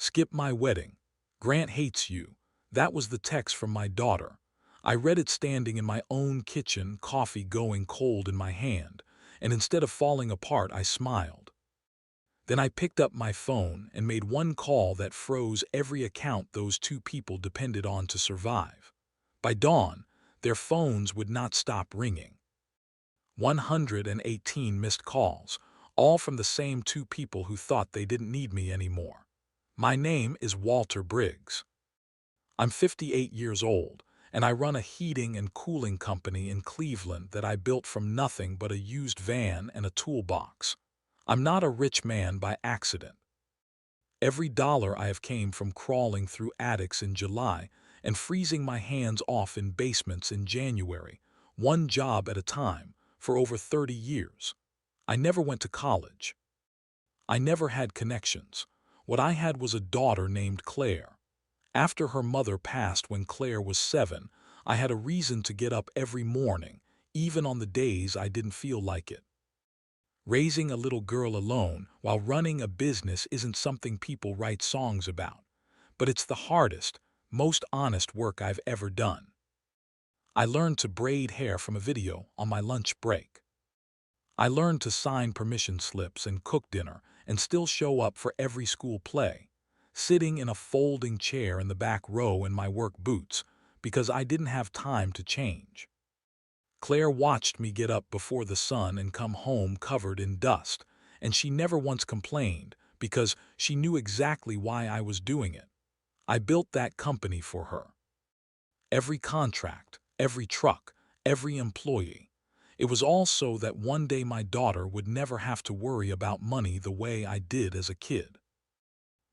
Skip my wedding. Grant hates you. That was the text from my daughter. I read it standing in my own kitchen, coffee going cold in my hand, and instead of falling apart, I smiled. Then I picked up my phone and made one call that froze every account those two people depended on to survive. By dawn, their phones would not stop ringing. 118 missed calls, all from the same two people who thought they didn't need me anymore. My name is Walter Briggs. I'm 58 years old, and I run a heating and cooling company in Cleveland that I built from nothing but a used van and a toolbox. I'm not a rich man by accident. Every dollar I have came from crawling through attics in July and freezing my hands off in basements in January, one job at a time, for over 30 years. I never went to college. I never had connections. What I had was a daughter named Claire. After her mother passed when Claire was 7, I had a reason to get up every morning, even on the days I didn't feel like it. Raising a little girl alone while running a business isn't something people write songs about, but it's the hardest, most honest work I've ever done. I learned to braid hair from a video on my lunch break. I learned to sign permission slips and cook dinner and still show up for every school play, sitting in a folding chair in the back row in my work boots because I didn't have time to change. Claire watched me get up before the sun and come home covered in dust, and she never once complained because she knew exactly why I was doing it. I built that company for her. Every contract, every truck, every employee. It was all so that one day my daughter would never have to worry about money the way I did as a kid.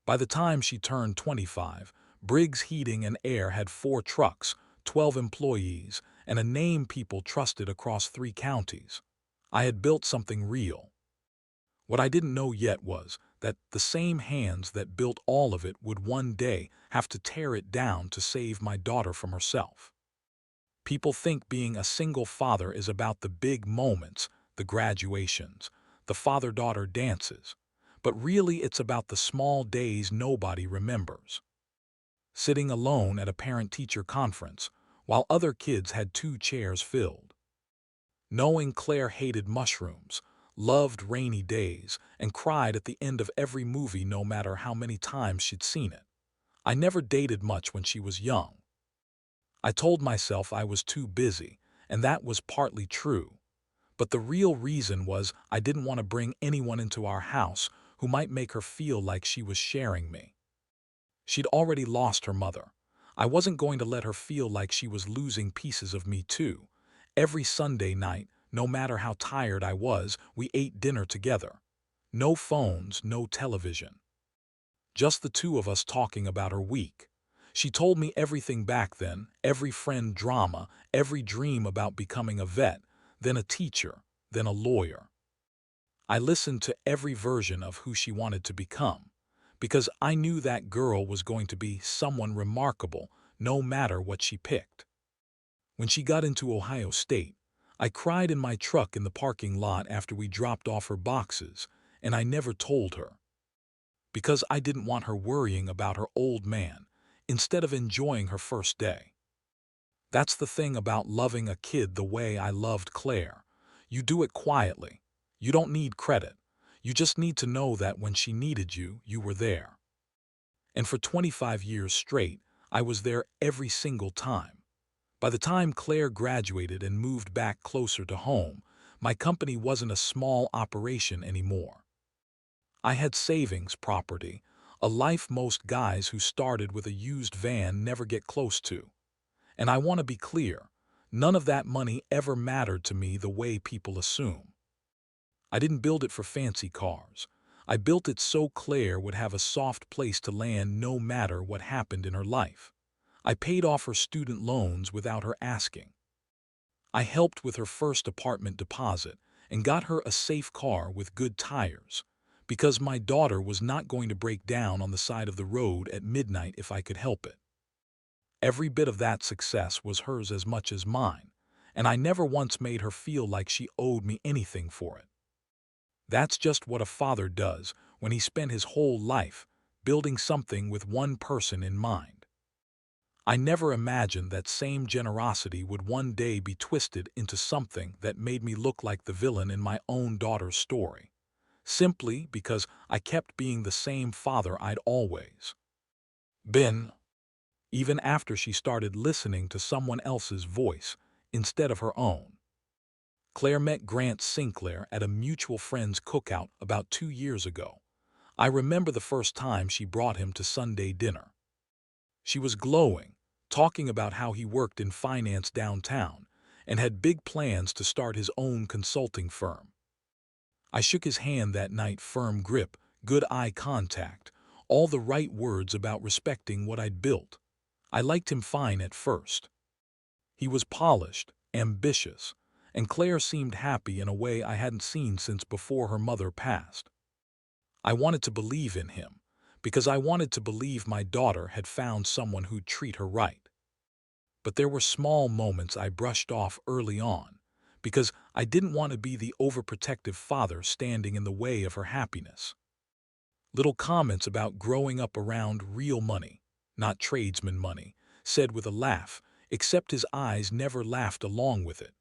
By the time she turned 25, Briggs Heating and Air had 4 trucks, 12 employees, and a name people trusted across 3 counties. I had built something real. What I didn't know yet was that the same hands that built all of it would one day have to tear it down to save my daughter from herself. People think being a single father is about the big moments, the graduations, the father-daughter dances, but really it's about the small days nobody remembers. Sitting alone at a parent-teacher conference while other kids had 2 chairs filled. Knowing Claire hated mushrooms, loved rainy days, and cried at the end of every movie no matter how many times she'd seen it. I never dated much when she was young. I told myself I was too busy, and that was partly true. But the real reason was I didn't want to bring anyone into our house who might make her feel like she was sharing me. She'd already lost her mother. I wasn't going to let her feel like she was losing pieces of me too. Every Sunday night, no matter how tired I was, we ate dinner together. No phones, no television. Just the two of us talking about her week. She told me everything back then, every friend drama, every dream about becoming a vet, then a teacher, then a lawyer. I listened to every version of who she wanted to become, because I knew that girl was going to be someone remarkable no matter what she picked. When she got into Ohio State, I cried in my truck in the parking lot after we dropped off her boxes, and I never told her. Because I didn't want her worrying about her old man, instead of enjoying her first day. That's the thing about loving a kid the way I loved Claire. You do it quietly. You don't need credit. You just need to know that when she needed you, you were there. And for 25 years straight, I was there every single time. By the time Claire graduated and moved back closer to home, my company wasn't a small operation anymore. I had savings, property, a life most guys who started with a used van never get close to. And I want to be clear, none of that money ever mattered to me the way people assume. I didn't build it for fancy cars. I built it so Claire would have a soft place to land no matter what happened in her life. I paid off her student loans without her asking. I helped with her first apartment deposit and got her a safe car with good tires, because my daughter was not going to break down on the side of the road at midnight if I could help it. Every bit of that success was hers as much as mine, and I never once made her feel like she owed me anything for it. That's just what a father does when he spent his whole life building something with one person in mind. I never imagined that same generosity would one day be twisted into something that made me look like the villain in my own daughter's story, simply because I kept being the same father I'd always been, even after she started listening to someone else's voice instead of her own. Claire met Grant Sinclair at a mutual friend's cookout about 2 years ago. I remember the first time she brought him to Sunday dinner. She was glowing, talking about how he worked in finance downtown and had big plans to start his own consulting firm. I shook his hand that night, firm grip, good eye contact, all the right words about respecting what I'd built. I liked him fine at first. He was polished, ambitious, and Claire seemed happy in a way I hadn't seen since before her mother passed. I wanted to believe in him, because I wanted to believe my daughter had found someone who'd treat her right. But there were small moments I brushed off early on, because I didn't want to be the overprotective father standing in the way of her happiness. Little comments about growing up around real money, not tradesman money, said with a laugh, except his eyes never laughed along with it.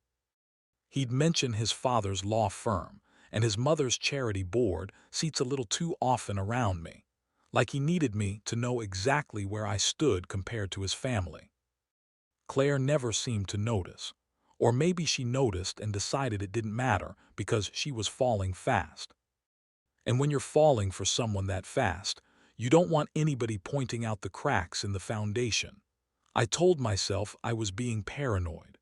He'd mention his father's law firm and his mother's charity board seats a little too often around me, like he needed me to know exactly where I stood compared to his family. Claire never seemed to notice, or maybe she noticed and decided it didn't matter because she was falling fast. And when you're falling for someone that fast, you don't want anybody pointing out the cracks in the foundation. I told myself I was being paranoid.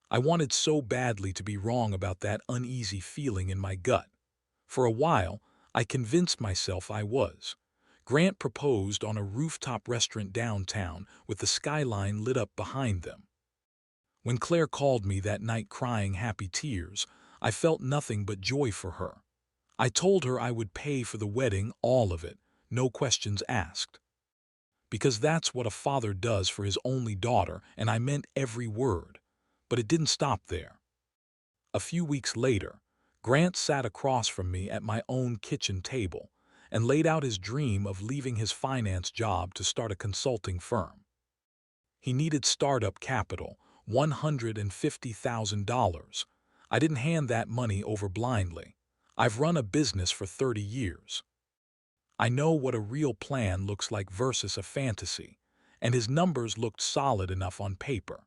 I wanted so badly to be wrong about that uneasy feeling in my gut. For a while, I convinced myself I was. Grant proposed on a rooftop restaurant downtown with the skyline lit up behind them. When Claire called me that night crying happy tears, I felt nothing but joy for her. I told her I would pay for the wedding, all of it, no questions asked. Because that's what a father does for his only daughter, and I meant every word. But it didn't stop there. A few weeks later, Grant sat across from me at my own kitchen table and laid out his dream of leaving his finance job to start a consulting firm. He needed startup capital, $150,000. I didn't hand that money over blindly. I've run a business for 30 years. I know what a real plan looks like versus a fantasy, and his numbers looked solid enough on paper.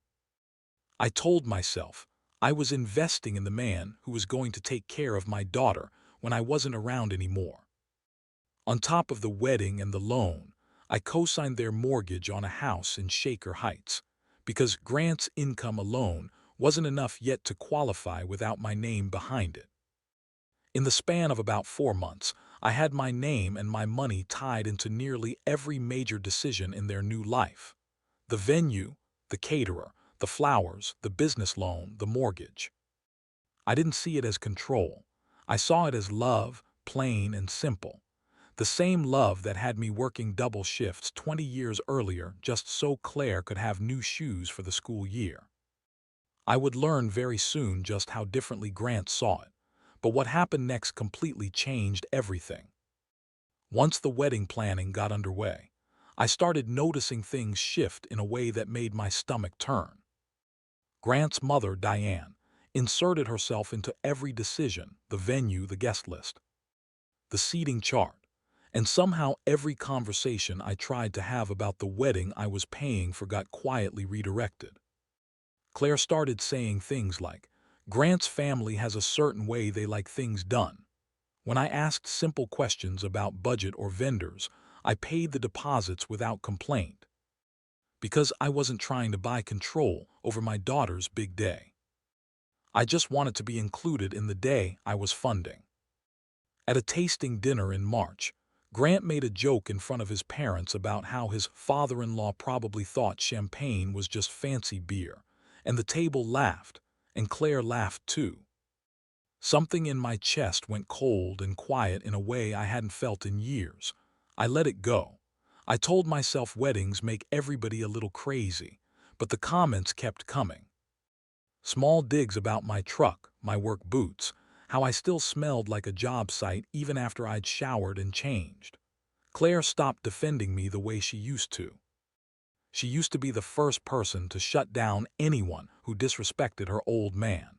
I told myself I was investing in the man who was going to take care of my daughter when I wasn't around anymore. On top of the wedding and the loan, I co-signed their mortgage on a house in Shaker Heights, because Grant's income alone wasn't enough yet to qualify without my name behind it. In the span of about 4 months, I had my name and my money tied into nearly every major decision in their new life. The venue, the caterer, the flowers, the business loan, the mortgage. I didn't see it as control. I saw it as love, plain and simple. The same love that had me working double shifts 20 years earlier just so Claire could have new shoes for the school year. I would learn very soon just how differently Grant saw it, but what happened next completely changed everything. Once the wedding planning got underway, I started noticing things shift in a way that made my stomach turn. Grant's mother, Diane, inserted herself into every decision, the venue, the guest list, the seating chart, and somehow every conversation I tried to have about the wedding I was paying for got quietly redirected. Claire started saying things like, "Grant's family has a certain way they like things done." When I asked simple questions about budget or vendors, I paid the deposits without complaint, because I wasn't trying to buy control over my daughter's big day. I just wanted to be included in the day I was funding. At a tasting dinner in March, Grant made a joke in front of his parents about how his father-in-law probably thought champagne was just fancy beer, and the table laughed, and Claire laughed too. Something in my chest went cold and quiet in a way I hadn't felt in years. I let it go. I told myself weddings make everybody a little crazy, but the comments kept coming. Small digs about my truck, my work boots, how I still smelled like a job site even after I'd showered and changed. Claire stopped defending me the way she used to. She used to be the first person to shut down anyone who disrespected her old man.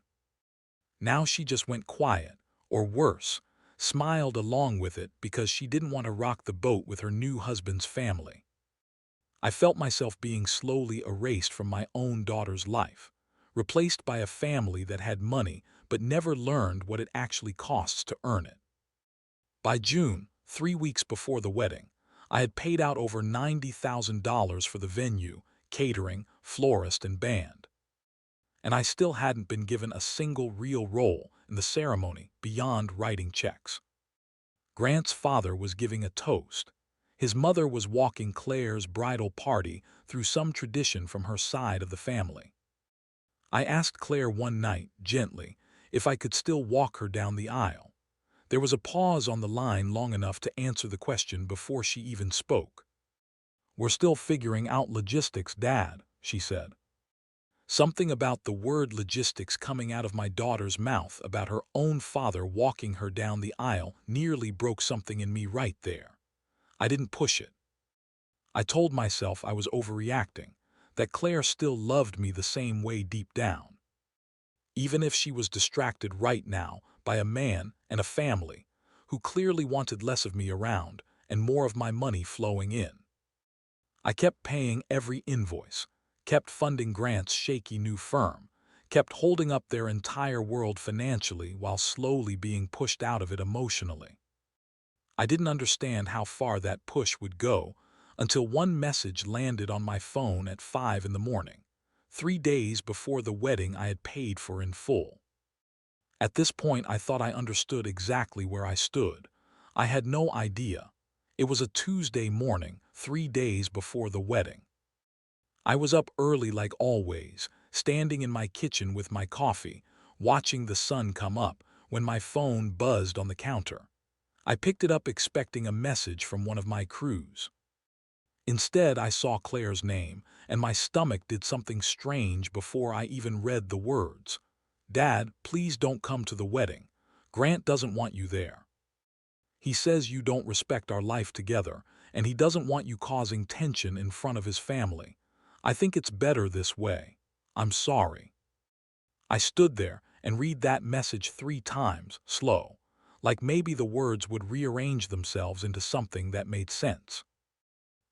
Now she just went quiet, or worse, smiled along with it because she didn't want to rock the boat with her new husband's family. I felt myself being slowly erased from my own daughter's life, replaced by a family that had money but never learned what it actually costs to earn it. By June, 3 weeks before the wedding, I had paid out over $90,000 for the venue, catering, florist, and band. And I still hadn't been given a single real role in the ceremony beyond writing checks. Grant's father was giving a toast. His mother was walking Claire's bridal party through some tradition from her side of the family. I asked Claire one night, gently, if I could still walk her down the aisle. There was a pause on the line long enough to answer the question before she even spoke. "We're still figuring out logistics, Dad," she said. Something about the word logistics coming out of my daughter's mouth about her own father walking her down the aisle nearly broke something in me right there. I didn't push it. I told myself I was overreacting, that Claire still loved me the same way deep down. Even if she was distracted right now by a man and a family who clearly wanted less of me around and more of my money flowing in. I kept paying every invoice, kept funding Grant's shaky new firm, kept holding up their entire world financially while slowly being pushed out of it emotionally. I didn't understand how far that push would go until one message landed on my phone at 5 in the morning, 3 days before the wedding I had paid for in full. At this point, I thought I understood exactly where I stood. I had no idea. It was a Tuesday morning, 3 days before the wedding. I was up early like always, standing in my kitchen with my coffee, watching the sun come up, when my phone buzzed on the counter. I picked it up expecting a message from one of my crews. Instead, I saw Claire's name, and my stomach did something strange before I even read the words. "Dad, please don't come to the wedding. Grant doesn't want you there. He says you don't respect our life together, and he doesn't want you causing tension in front of his family. I think it's better this way. I'm sorry." I stood there and read that message 3 times, slow, like maybe the words would rearrange themselves into something that made sense.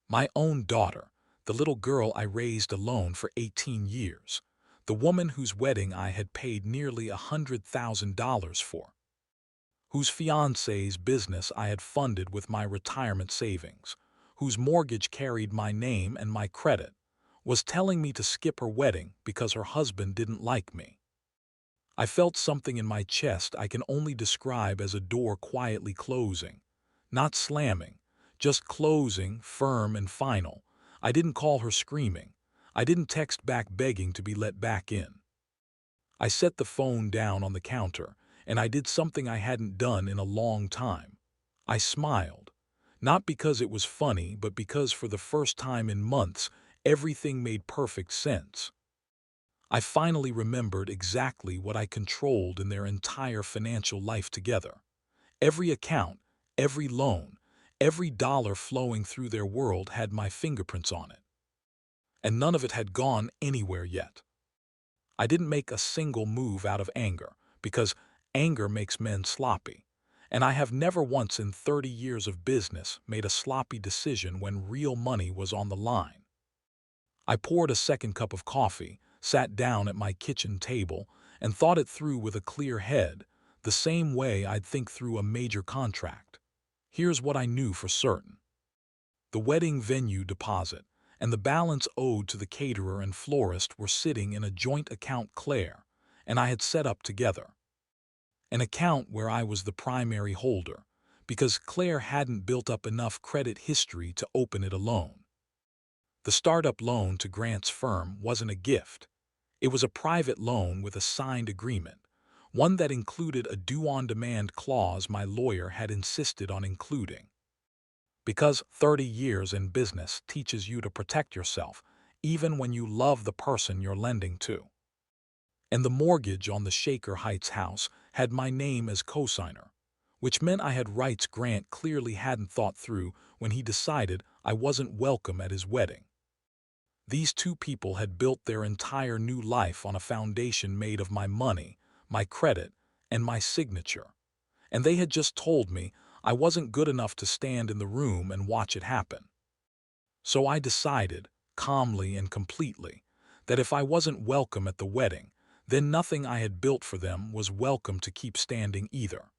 My own daughter, the little girl I raised alone for 18 years, the woman whose wedding I had paid nearly $100,000 for, whose fiancé's business I had funded with my retirement savings, whose mortgage carried my name and my credit, was telling me to skip her wedding because her husband didn't like me. I felt something in my chest I can only describe as a door quietly closing, not slamming, just closing, firm and final. I didn't call her screaming. I didn't text back begging to be let back in. I set the phone down on the counter, and I did something I hadn't done in a long time. I smiled. Not because it was funny, but because for the first time in months, everything made perfect sense. I finally remembered exactly what I controlled in their entire financial life together. Every account, every loan, every dollar flowing through their world had my fingerprints on it. And none of it had gone anywhere yet. I didn't make a single move out of anger, because anger makes men sloppy. And I have never once in 30 years of business made a sloppy decision when real money was on the line. I poured a second cup of coffee, sat down at my kitchen table, and thought it through with a clear head, the same way I'd think through a major contract. Here's what I knew for certain. The wedding venue deposit and the balance owed to the caterer and florist were sitting in a joint account Claire and I had set up together. An account where I was the primary holder, because Claire hadn't built up enough credit history to open it alone. The startup loan to Grant's firm wasn't a gift. It was a private loan with a signed agreement, one that included a due-on-demand clause my lawyer had insisted on including. Because 30 years in business teaches you to protect yourself, even when you love the person you're lending to. And the mortgage on the Shaker Heights house had my name as cosigner, which meant I had rights Grant clearly hadn't thought through when he decided I wasn't welcome at his wedding. These two people had built their entire new life on a foundation made of my money, my credit, and my signature, and they had just told me I wasn't good enough to stand in the room and watch it happen. So I decided, calmly and completely, that if I wasn't welcome at the wedding, then nothing I had built for them was welcome to keep standing either.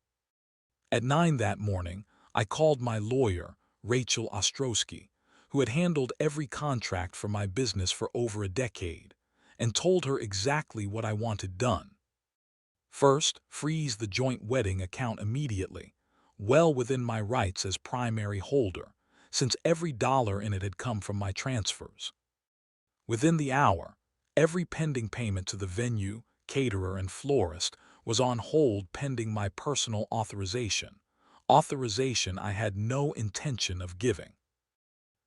At 9 that morning, I called my lawyer, Rachel Ostrowski, who had handled every contract for my business for over a decade, and told her exactly what I wanted done. First, freeze the joint wedding account immediately, well within my rights as primary holder, since every dollar in it had come from my transfers. Within the hour, every pending payment to the venue, caterer, and florist was on hold pending my personal authorization I had no intention of giving.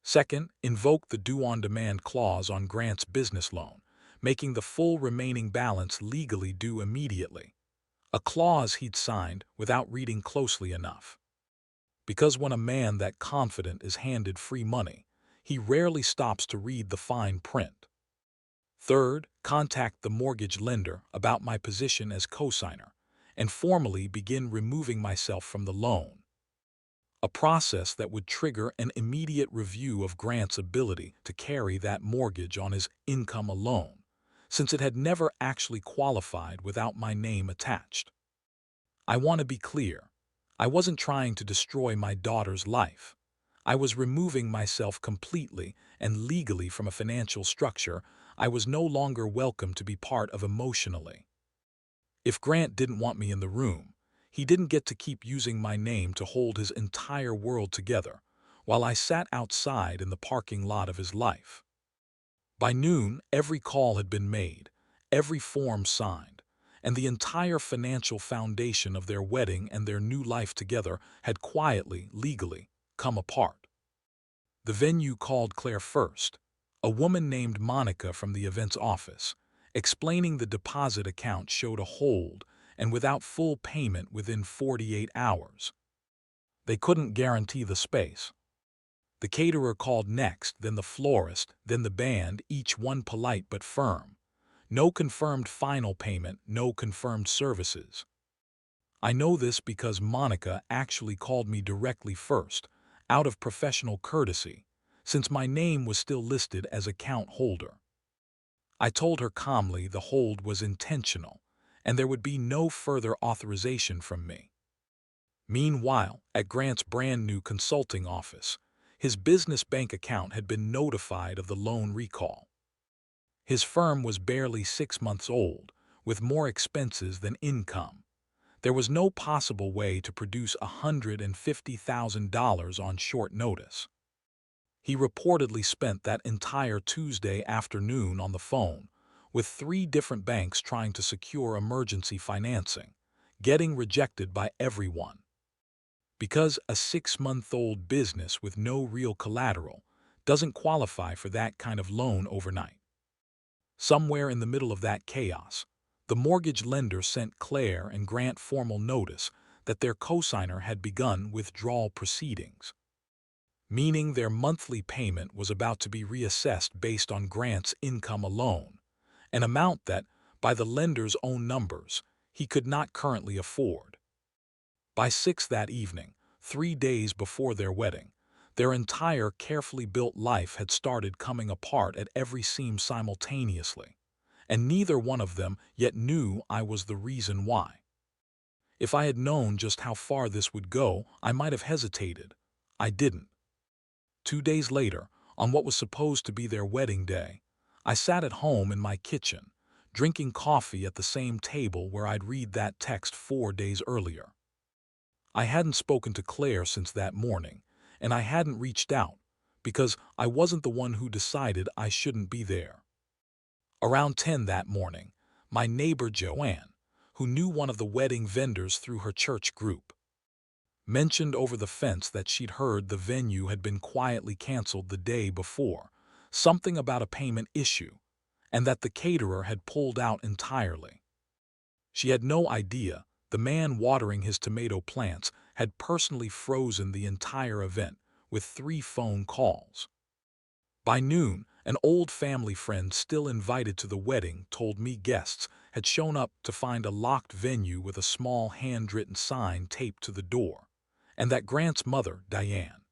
Second, invoke the due-on-demand clause on Grant's business loan, making the full remaining balance legally due immediately, a clause he'd signed without reading closely enough. Because when a man that confident is handed free money, he rarely stops to read the fine print. Third, contact the mortgage lender about my position as cosigner and formally begin removing myself from the loan, a process that would trigger an immediate review of Grant's ability to carry that mortgage on his income alone, since it had never actually qualified without my name attached. I want to be clear. I wasn't trying to destroy my daughter's life. I was removing myself completely and legally from a financial structure I was no longer welcome to be part of emotionally. If Grant didn't want me in the room, he didn't get to keep using my name to hold his entire world together, while I sat outside in the parking lot of his life. By noon, every call had been made, every form signed, and the entire financial foundation of their wedding and their new life together had quietly, legally, come apart. The venue called Claire first, a woman named Monica from the events office, explaining the deposit account showed a hold and without full payment within 48 hours. They couldn't guarantee the space. The caterer called next, then the florist, then the band, each one polite but firm. No confirmed final payment, no confirmed services. I know this because Monica actually called me directly first, out of professional courtesy, since my name was still listed as account holder. I told her calmly the hold was intentional, and there would be no further authorization from me. Meanwhile, at Grant's brand new consulting office, his business bank account had been notified of the loan recall. His firm was barely 6 months old, with more expenses than income. There was no possible way to produce $150,000 on short notice. He reportedly spent that entire Tuesday afternoon on the phone, with 3 different banks trying to secure emergency financing, getting rejected by everyone. Because a 6-month-old business with no real collateral doesn't qualify for that kind of loan overnight. Somewhere in the middle of that chaos, the mortgage lender sent Claire and Grant formal notice that their cosigner had begun withdrawal proceedings, meaning their monthly payment was about to be reassessed based on Grant's income alone, an amount that, by the lender's own numbers, he could not currently afford. By 6 that evening, 3 days before their wedding, their entire carefully built life had started coming apart at every seam simultaneously, and neither one of them yet knew I was the reason why. If I had known just how far this would go, I might have hesitated. I didn't. 2 days later, on what was supposed to be their wedding day, I sat at home in my kitchen, drinking coffee at the same table where I'd read that text 4 days earlier. I hadn't spoken to Claire since that morning, and I hadn't reached out, because I wasn't the one who decided I shouldn't be there. Around 10 that morning, my neighbor Joanne, who knew one of the wedding vendors through her church group, mentioned over the fence that she'd heard the venue had been quietly canceled the day before, something about a payment issue, and that the caterer had pulled out entirely. She had no idea the man watering his tomato plants had personally frozen the entire event with 3 phone calls. By noon, an old family friend still invited to the wedding told me guests had shown up to find a locked venue with a small handwritten sign taped to the door, and that Grant's mother, Diane,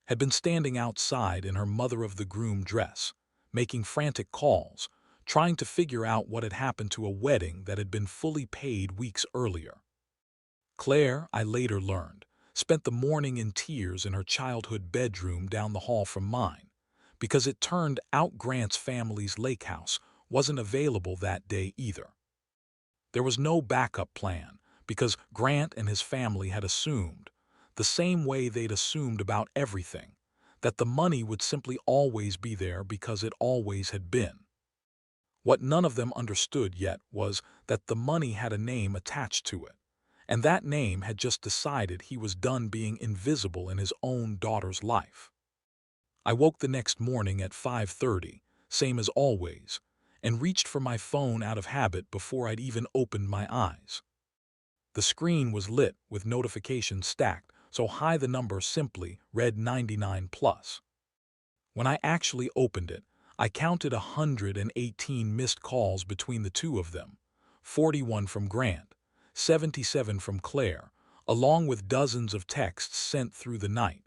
had been standing outside in her mother-of-the-groom dress, making frantic calls, trying to figure out what had happened to a wedding that had been fully paid weeks earlier. Claire, I later learned, spent the morning in tears in her childhood bedroom down the hall from mine, because it turned out Grant's family's lake house wasn't available that day either. There was no backup plan, because Grant and his family had assumed, the same way they'd assumed about everything, that the money would simply always be there because it always had been. What none of them understood yet was that the money had a name attached to it, and that name had just decided he was done being invisible in his own daughter's life. I woke the next morning at 5:30, same as always, and reached for my phone out of habit before I'd even opened my eyes. The screen was lit with notifications stacked so high the number simply read 99 plus. When I actually opened it, I counted 118 missed calls between the two of them, 41 from Grant, 77 from Claire, along with dozens of texts sent through the night.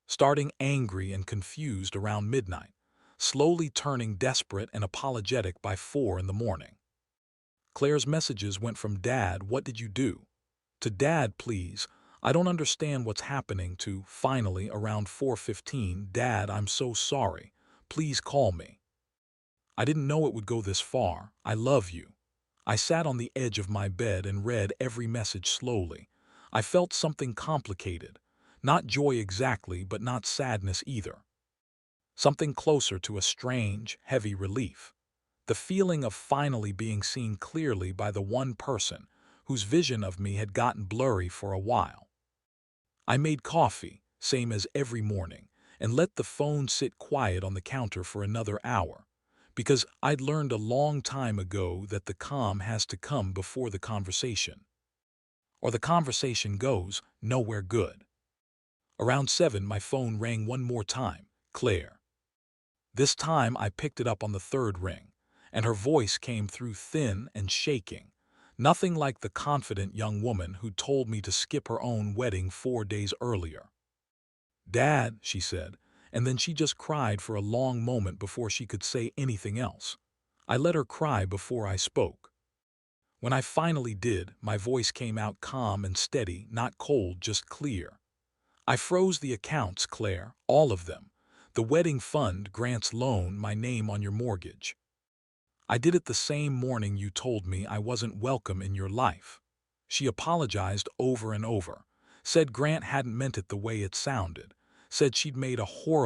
Starting angry and confused around midnight, slowly turning desperate and apologetic by 4 in the morning. Claire's messages went from "Dad, what did you do?" to "Dad, please, I don't understand what's happening," to finally around 4:15, "Dad, I'm so sorry. Please call me. I didn't know it would go this far. I love you." I sat on the edge of my bed and read every message slowly. I felt something complicated. Not joy exactly, but not sadness either. Something closer to a strange, heavy relief. The feeling of finally being seen clearly by the one person whose vision of me had gotten blurry for a while. I made coffee, same as every morning, and let the phone sit quiet on the counter for another hour, because I'd learned a long time ago that the calm has to come before the conversation, or the conversation goes nowhere good. Around 7, my phone rang one more time, Claire. This time I picked it up on the third ring, and her voice came through thin and shaking, nothing like the confident young woman who told me to skip her own wedding 4 days earlier. "Dad," she said, and then she just cried for a long moment before she could say anything else. I let her cry before I spoke. When I finally did, my voice came out calm and steady, not cold, just clear. "I froze the accounts, Claire, all of them. The wedding fund, Grant's loan, my name on your mortgage. I did it the same morning you told me I wasn't welcome in your life." She apologized over and over, said Grant hadn't meant it the way it sounded, said she'd made a horrible